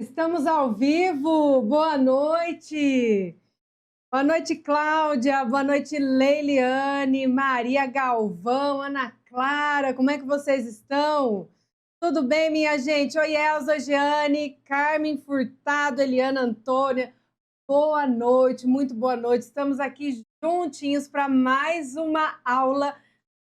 Estamos ao vivo. Boa noite. Boa noite, Cláudia. Boa noite, Leiliane, Maria Galvão, Ana Clara. Como é que vocês estão? Tudo bem, minha gente? Oi, Elza, Giane, Carmen Furtado, Eliana Antônia. Boa noite, muito boa noite. Estamos aqui juntinhos para mais uma aula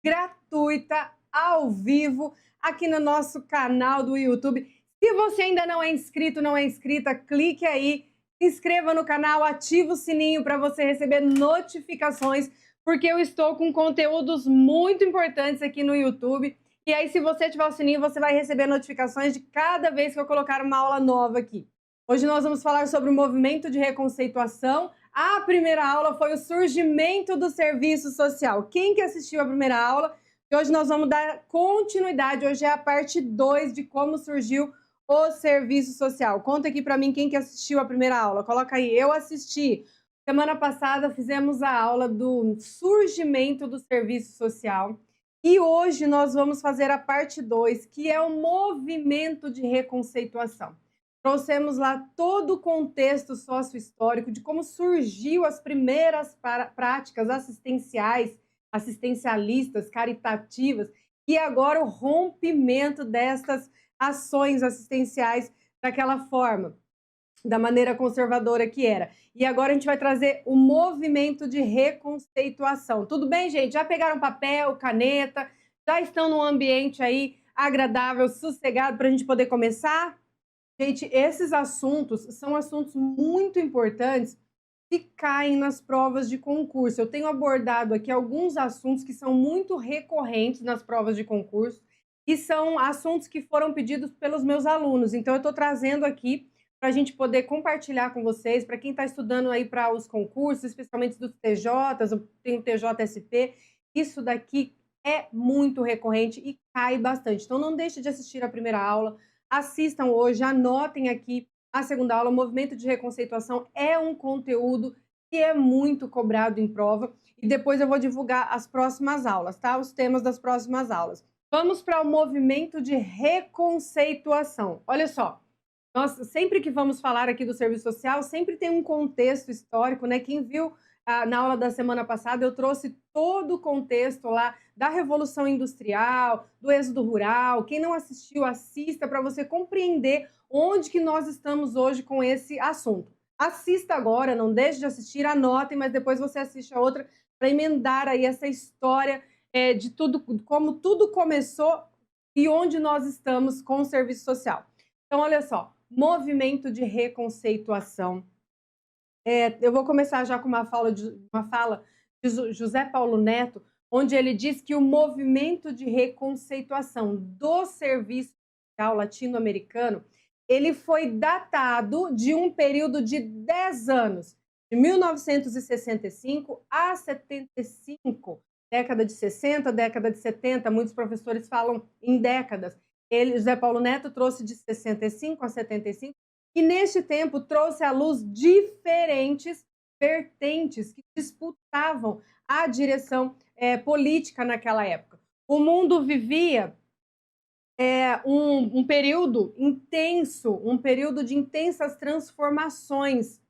gratuita, ao vivo, aqui no nosso canal do YouTube. Se você ainda não é inscrito, não é inscrita, clique aí, se inscreva no canal, ativa o sininho para você receber notificações, porque eu estou com conteúdos muito importantes aqui no YouTube. E aí, se você ativar o sininho, você vai receber notificações de cada vez que eu colocar uma aula nova aqui. Hoje nós vamos falar sobre o movimento de reconceituação. A primeira aula foi o surgimento do serviço social. Quem que assistiu a primeira aula? E hoje nós vamos dar continuidade. Hoje é a parte 2 de como surgiu o serviço social. Conta aqui para mim quem que assistiu a primeira aula. Coloca aí, eu assisti. Semana passada fizemos a aula do surgimento do serviço social. E hoje nós vamos fazer a parte 2, que é o movimento de reconceituação. Trouxemos lá todo o contexto sociohistórico de como surgiu as primeiras práticas assistencialistas, caritativas, e agora o rompimento destas ações assistenciais daquela forma, da maneira conservadora que era. E agora a gente vai trazer o movimento de reconceituação. Tudo bem, gente? Já pegaram papel, caneta? Já estão num ambiente aí agradável, sossegado, para a gente poder começar? Gente, esses assuntos são assuntos muito importantes que caem nas provas de concurso. Eu tenho abordado aqui alguns assuntos que são muito recorrentes nas provas de concurso e são assuntos que foram pedidos pelos meus alunos. Então, eu estou trazendo aqui para a gente poder compartilhar com vocês, para quem está estudando aí para os concursos, especialmente dos TJs, eu tenho TJSP, isso daqui é muito recorrente e cai bastante. Então, não deixe de assistir a primeira aula. Assistam hoje, anotem aqui a segunda aula. O movimento de reconceituação é um conteúdo que é muito cobrado em prova e depois eu vou divulgar as próximas aulas, tá? Os temas das próximas aulas. Vamos para o movimento de reconceituação. Olha só, nós sempre que vamos falar aqui do serviço social, sempre tem um contexto histórico, né? Quem viu na aula da semana passada, eu trouxe todo o contexto lá da Revolução Industrial, do êxodo rural. Quem não assistiu, assista para você compreender onde que nós estamos hoje com esse assunto. Assista agora, não deixe de assistir, anotem, mas depois você assiste a outra para emendar aí essa história de tudo, como tudo começou e onde nós estamos com o serviço social. Então, olha só, movimento de reconceituação. Eu vou começar já com uma fala de José Paulo Neto, onde ele diz que o movimento de reconceituação do serviço social latino-americano, ele foi datado de um período de 10 anos, de 1965 a 75, década de 60, década de 70, muitos professores falam em décadas. José Paulo Neto trouxe de 65 a 75, e neste tempo trouxe à luz diferentes vertentes que disputavam a direção política naquela época. O mundo vivia um período intenso, um período de intensas transformações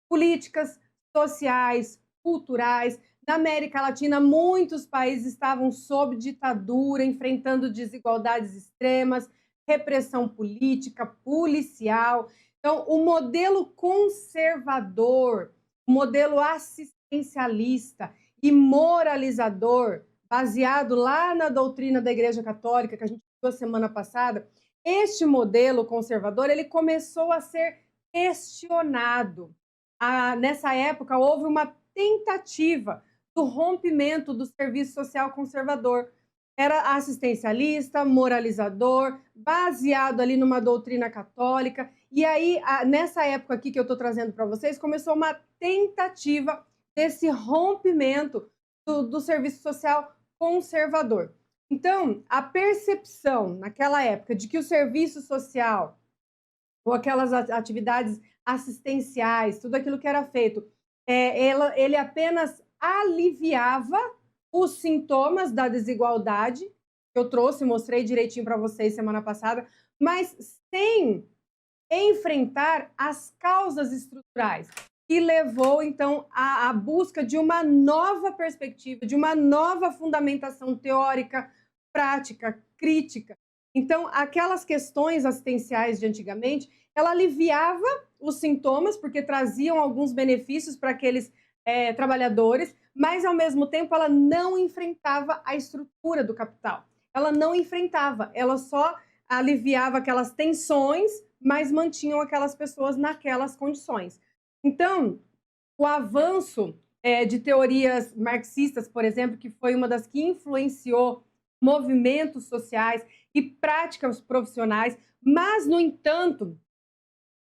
políticas, sociais, culturais. Na América Latina, muitos países estavam sob ditadura, enfrentando desigualdades extremas, repressão política, policial. Então, o modelo conservador, o modelo assistencialista e moralizador, baseado lá na doutrina da Igreja Católica, que a gente viu a semana passada, este modelo conservador, ele começou a ser questionado. Nessa época, houve uma tentativa do rompimento do serviço social conservador. Era assistencialista, moralizador, baseado ali numa doutrina católica. E aí, nessa época aqui que eu estou trazendo para vocês, começou uma tentativa desse rompimento do serviço social conservador. Então, a percepção naquela época de que o serviço social ou aquelas atividades assistenciais, tudo aquilo que era feito, ele apenas aliviava os sintomas da desigualdade, que eu trouxe, mostrei direitinho para vocês semana passada, mas sem enfrentar as causas estruturais, que levou, então, à busca de uma nova perspectiva, de uma nova fundamentação teórica, prática, crítica. Então, aquelas questões assistenciais de antigamente, ela aliviava os sintomas, porque traziam alguns benefícios para aqueles trabalhadores, mas, ao mesmo tempo, ela não enfrentava a estrutura do capital. Ela não enfrentava, ela só aliviava aquelas tensões, mas mantinham aquelas pessoas naquelas condições. Então, o avanço de teorias marxistas, por exemplo, que foi uma das que influenciou movimentos sociais e práticas profissionais, mas, no entanto,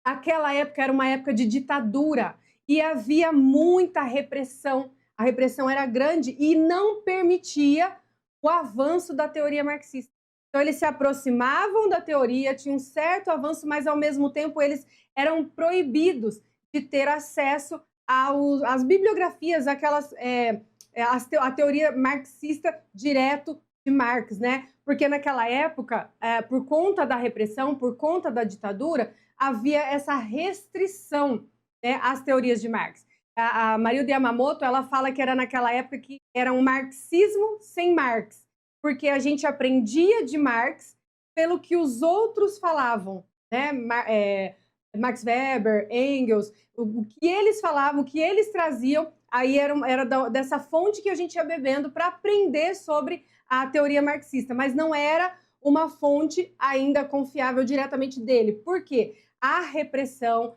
aquela época era uma época de ditadura e havia muita repressão. A repressão era grande e não permitia o avanço da teoria marxista. Então, eles se aproximavam da teoria, tinham um certo avanço, mas, ao mesmo tempo, eles eram proibidos de ter acesso às bibliografias, a teoria marxista direto de Marx, né? Porque naquela época, por conta da repressão, por conta da ditadura, havia essa restrição, né, às teorias de Marx. A Marilda Yamamoto, ela fala que era naquela época que era um marxismo sem Marx, porque a gente aprendia de Marx pelo que os outros falavam, né? Max Weber, Engels, o que eles falavam, o que eles traziam, aí era dessa fonte que a gente ia bebendo para aprender sobre a teoria marxista, mas não era uma fonte ainda confiável diretamente dele. Por quê? A repressão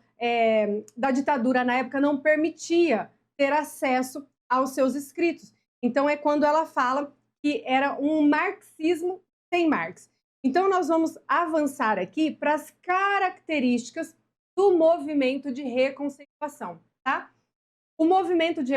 da ditadura na época não permitia ter acesso aos seus escritos. Então é quando ela fala que era um marxismo sem Marx. Então nós vamos avançar aqui para as características do movimento de reconceituação, tá? O movimento de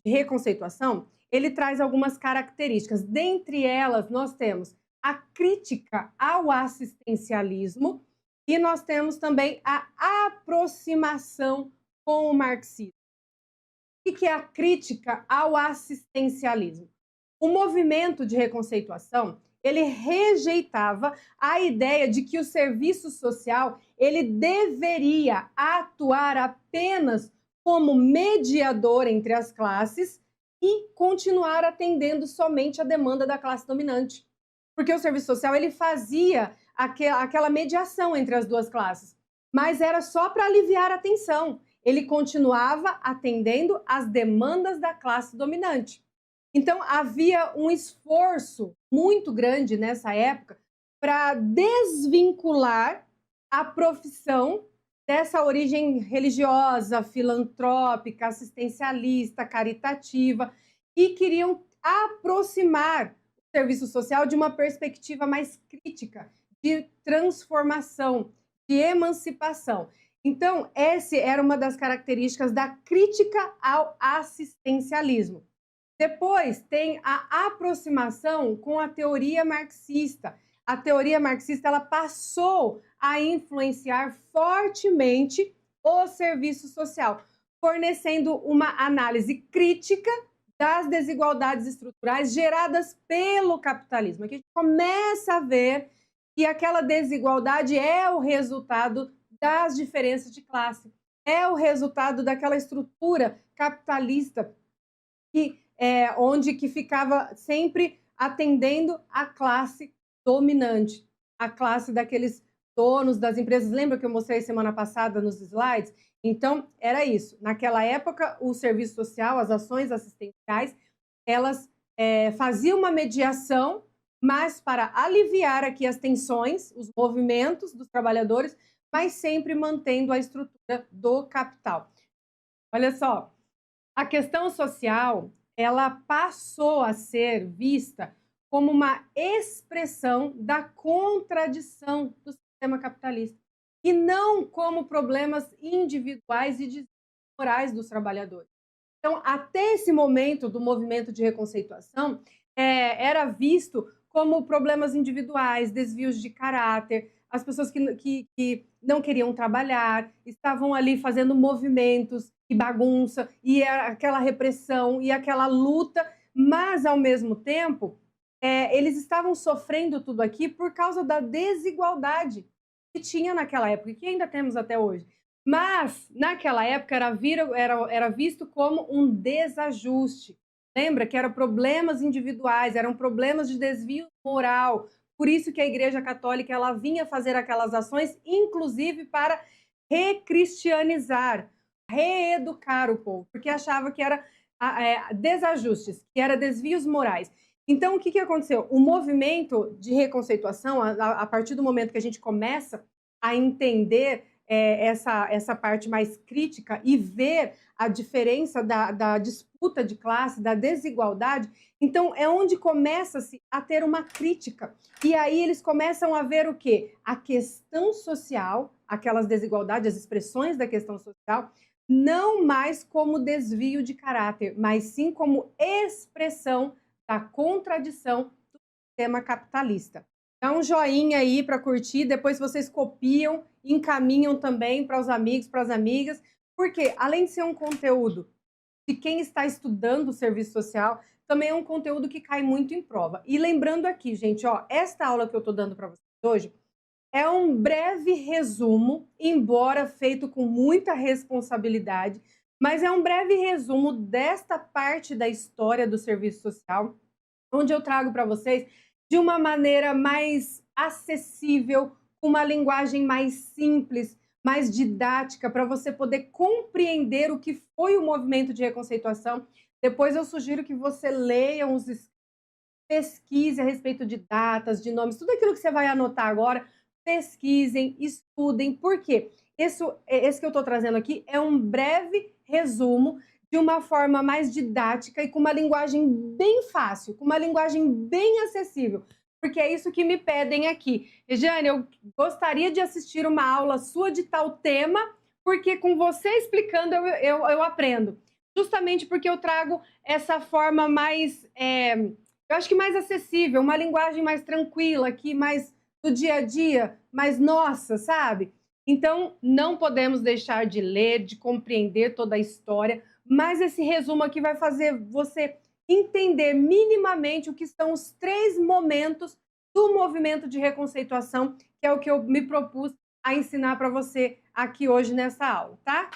reconceituação, ele traz algumas características. Dentre elas, nós temos a crítica ao assistencialismo e nós temos também a aproximação com o marxismo. O que é a crítica ao assistencialismo? O movimento de reconceituação, ele rejeitava a ideia de que o serviço social ele deveria atuar apenas como mediador entre as classes e continuar atendendo somente a demanda da classe dominante. Porque o serviço social ele fazia aquela mediação entre as duas classes, mas era só para aliviar a tensão. Ele continuava atendendo às demandas da classe dominante. Então, havia um esforço muito grande nessa época para desvincular a profissão dessa origem religiosa, filantrópica, assistencialista, caritativa, e queriam aproximar o serviço social de uma perspectiva mais crítica, de transformação, de emancipação. Então, essa era uma das características da crítica ao assistencialismo. Depois tem a aproximação com a teoria marxista. A teoria marxista ela passou a influenciar fortemente o serviço social, fornecendo uma análise crítica das desigualdades estruturais geradas pelo capitalismo. Aqui a gente começa a ver que aquela desigualdade é o resultado das diferenças de classe, é o resultado daquela estrutura capitalista onde que ficava sempre atendendo a classe dominante, a classe daqueles donos das empresas. Lembra que eu mostrei semana passada nos slides? Então, era isso. Naquela época, o serviço social, as ações assistenciais, elas faziam uma mediação, mas para aliviar aqui as tensões, os movimentos dos trabalhadores, mas sempre mantendo a estrutura do capital. Olha só, a questão social ela passou a ser vista como uma expressão da contradição do sistema capitalista e não como problemas individuais e morais dos trabalhadores. Então, até esse momento do movimento de reconceituação, era visto como problemas individuais, desvios de caráter, as pessoas que não queriam trabalhar, estavam ali fazendo movimentos e bagunça, e aquela repressão, e aquela luta, mas, ao mesmo tempo, eles estavam sofrendo tudo aqui por causa da desigualdade que tinha naquela época, e que ainda temos até hoje. Mas, naquela época, era visto como um desajuste. Lembra que eram problemas individuais, eram problemas de desvio moral. Por isso que a Igreja Católica ela vinha fazer aquelas ações, inclusive para recristianizar, reeducar o povo, porque achava que era desajustes, que era desvios morais. Então, o que, que aconteceu? O movimento de reconceituação, a partir do momento que a gente começa a entender essa parte mais crítica e ver a diferença da disputa de classe, da desigualdade, então é onde começa-se a ter uma crítica. E aí eles começam a ver o quê? A questão social, aquelas desigualdades, as expressões da questão social, não mais como desvio de caráter, mas sim como expressão da contradição do sistema capitalista. Dá um joinha aí para curtir, depois vocês copiam, encaminham também para os amigos, para as amigas, porque além de ser um conteúdo de quem está estudando o serviço social, também é um conteúdo que cai muito em prova. E lembrando aqui, gente, ó, esta aula que eu estou dando para vocês hoje é um breve resumo, embora feito com muita responsabilidade, mas é um breve resumo desta parte da história do serviço social, onde eu trago para vocês de uma maneira mais acessível, com uma linguagem mais simples, mais didática, para você poder compreender o que foi o movimento de reconceituação. Depois eu sugiro que você leia uns pesquise a respeito de datas, de nomes, tudo aquilo que você vai anotar agora, pesquisem, estudem, por quê? Esse que eu estou trazendo aqui é um breve resumo de uma forma mais didática e com uma linguagem bem fácil, com uma linguagem bem acessível, porque é isso que me pedem aqui. Regiane, eu gostaria de assistir uma aula sua de tal tema, porque com você explicando eu aprendo. Justamente porque eu trago essa forma mais, eu acho que mais acessível, uma linguagem mais tranquila, aqui mais do dia a dia, mais nossa, sabe? Então, não podemos deixar de ler, de compreender toda a história, mas esse resumo aqui vai fazer você entender minimamente o que são os 3 momentos do movimento de reconceituação, que é o que eu me propus a ensinar para você aqui hoje nessa aula, tá?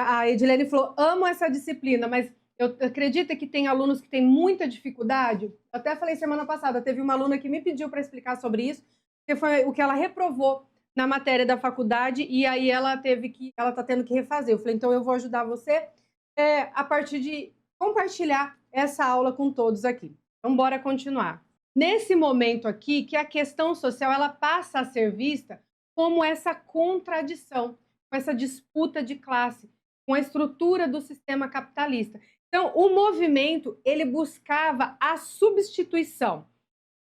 A Edilene falou, amo essa disciplina, mas eu acredito que tem alunos que têm muita dificuldade. Eu até falei semana passada, teve uma aluna que me pediu para explicar sobre isso, que foi o que ela reprovou na matéria da faculdade, e aí ela está tendo que refazer. Eu falei, então eu vou ajudar você a partir de compartilhar essa aula com todos aqui. Então, bora continuar. Nesse momento aqui, que a questão social ela passa a ser vista como essa contradição, com essa disputa de classe, com a estrutura do sistema capitalista. Então, o movimento ele buscava a substituição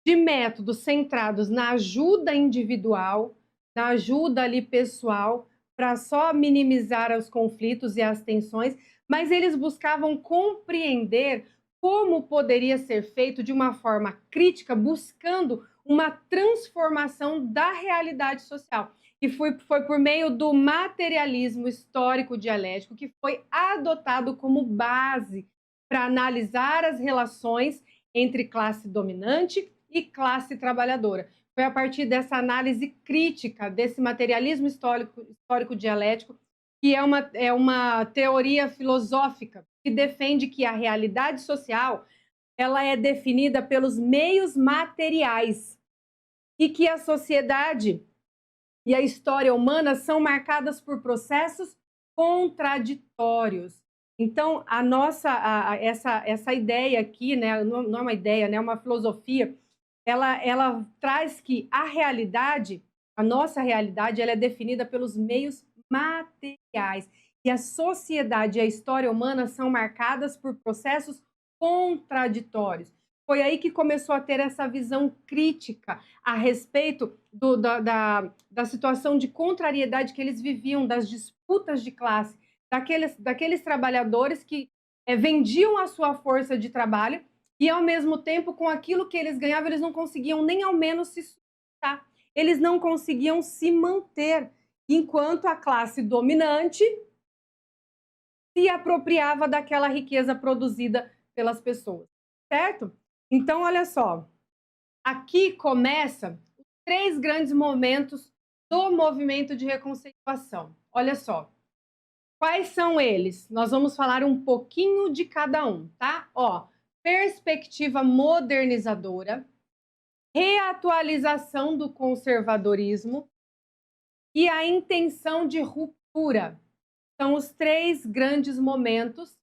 de métodos centrados na ajuda individual, na ajuda ali pessoal, para só minimizar os conflitos e as tensões, mas eles buscavam compreender como poderia ser feito de uma forma crítica, buscando uma transformação da realidade social. E foi por meio do materialismo histórico dialético que foi adotado como base para analisar as relações entre classe dominante e classe trabalhadora. Foi a partir dessa análise crítica, desse materialismo histórico dialético, que é uma teoria filosófica que defende que a realidade social ela é definida pelos meios materiais e que a sociedade e a história humana são marcadas por processos contraditórios. Então, essa ideia aqui, né, não é uma ideia, né, é uma filosofia, ela traz que a realidade, a nossa realidade, ela é definida pelos meios materiais. E a sociedade e a história humana são marcadas por processos contraditórios. Foi aí que começou a ter essa visão crítica a respeito da situação de contrariedade que eles viviam, das disputas de classe, daqueles trabalhadores que vendiam a sua força de trabalho e, ao mesmo tempo, com aquilo que eles ganhavam, eles não conseguiam nem ao menos se sustentar. Eles não conseguiam se manter, enquanto a classe dominante se apropriava daquela riqueza produzida pelas pessoas, certo? Então, olha só, aqui começa os 3 grandes momentos do movimento de reconceituação. Olha só. Quais são eles? Nós vamos falar um pouquinho de cada um, tá? Ó, perspectiva modernizadora, reatualização do conservadorismo e a intenção de ruptura. São os 3 grandes momentos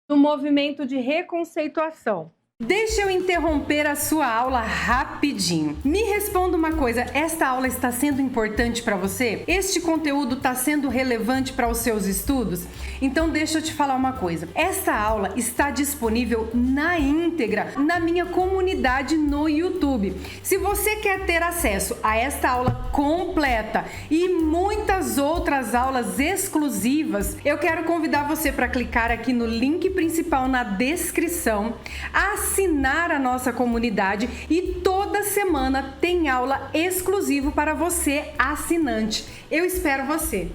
do movimento de reconceituação. Deixa eu interromper a sua aula rapidinho. Me responda uma coisa, esta aula está sendo importante para você? Este conteúdo está sendo relevante para os seus estudos? Então deixa eu te falar uma coisa. Esta aula está disponível na íntegra na minha comunidade no YouTube. Se você quer ter acesso a esta aula completa e muitas outras aulas exclusivas, eu quero convidar você para clicar aqui no link principal na descrição, assinar a nossa comunidade e toda semana tem aula exclusiva para você assinante. Eu espero você!